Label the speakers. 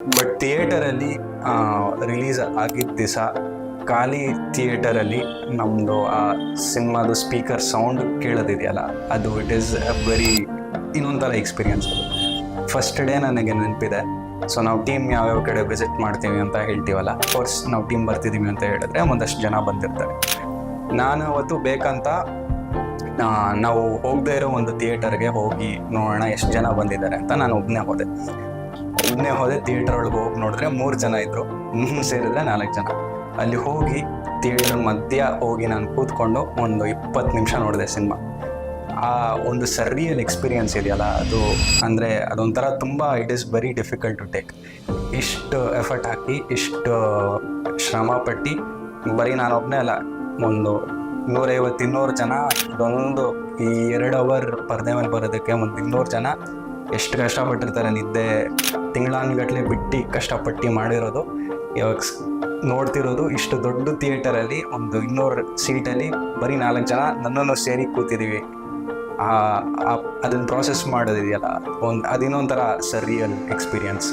Speaker 1: But ಥಿಯೇಟರಲ್ಲಿ release ಆಗಿದ್ದ ದಿವಸ ಖಾಲಿ ಥಿಯೇಟರಲ್ಲಿ ನಮ್ಮದು ಆ ಸಿನಿಮಾದು ಸ್ಪೀಕರ್ ಸೌಂಡ್ ಕೇಳೋದಿದೆಯಲ್ಲ, ಅದು ಇಟ್ ಈಸ್ ಅ ವೆರಿ ಇನ್ನೊಂಥರ ಎಕ್ಸ್ಪೀರಿಯನ್ಸ್. ಅದು ಫಸ್ಟ್ ಡೇ ನನಗೆ ನೆನಪಿದೆ. ಸೊ ನಾವು ಟೀಮ್ ಯಾವ್ಯಾವ ಕಡೆ ವಿಸಿಟ್ ಮಾಡ್ತೀವಿ ಅಂತ ಹೇಳ್ತೀವಲ್ಲ, ಕೋರ್ಸ್ ನಾವು ಟೀಮ್ ಬರ್ತಿದ್ದೀವಿ ಅಂತ ಹೇಳಿದ್ರೆ ಒಂದಷ್ಟು ಜನ ಬಂದಿರ್ತಾರೆ. ನಾನು ಅವತ್ತು ಬೇಕಂತ ನಾವು ಹೋಗದೇ ಇರೋ ಒಂದು ಥಿಯೇಟರ್ಗೆ ಹೋಗಿ ನೋಡೋಣ ಎಷ್ಟು ಜನ ಬಂದಿದ್ದಾರೆ ಅಂತ ನಾನು ಒಬ್ಬನೇ ಹೋದೆ. ಥಿಯೇಟರ್ ಒಳಗೆ ಹೋಗಿ ನೋಡಿದ್ರೆ 3 ಜನ ಇದ್ದರು, ಸೇರಿದ್ರೆ 4 ಜನ. ಅಲ್ಲಿ ಹೋಗಿ ಥಿಯೇಟರ್ ಮಧ್ಯ ಹೋಗಿ ನಾನು ಕೂತ್ಕೊಂಡು ಒಂದು 20 ನಿಮಿಷ ನೋಡಿದೆ ಸಿನಿಮಾ. ಆ ಒಂದು ಸರ್ರಿಯಲ್ ಎಕ್ಸ್ಪೀರಿಯನ್ಸ್ ಇದೆಯಲ್ಲ, ಅದು ಅಂದರೆ ಅದೊಂಥರ ತುಂಬ it is very difficult to take. ಇಷ್ಟು ಎಫರ್ಟ್ ಹಾಕಿ ಇಷ್ಟು ಶ್ರಮ ಪಟ್ಟು ಬರೀ ನಾನೊಬ್ಬನೇ ಅಲ್ಲ, ಒಂದು 150-200 ಜನ ಇದೊಂದು ಈ 2 ಅವರ್ ಪರದೆ ಮೇಲೆ ಬರೋದಕ್ಕೆ ಒಂದು 200 ಜನ ಎಷ್ಟು ಕಷ್ಟಪಟ್ಟಿರ್ತಾರೆ. ನಿದ್ದೆ ತಿಂಗಳಾನ್ಗಟ್ಲೆ ಬಿಟ್ಟು ಕಷ್ಟಪಟ್ಟು ಮಾಡಿರೋದು. ಇವಾಗ ನೋಡ್ತಿರೋದು ಇಷ್ಟು ದೊಡ್ಡ ಥಿಯೇಟರಲ್ಲಿ ಒಂದು 200 ಸೀಟಲ್ಲಿ ಬರೀ 4 ಜನ ನನ್ನನ್ನು ಸೇರಿ ಕೂತಿದ್ದೀವಿ. ಅದನ್ನು ಪ್ರಾಸೆಸ್ ಮಾಡೋದಿದೆಯಲ್ಲ, ಅದಿನ್ನೊಂಥರ ಸರ್ರಿಯಲ್ ಎಕ್ಸ್ಪೀರಿಯನ್ಸ್.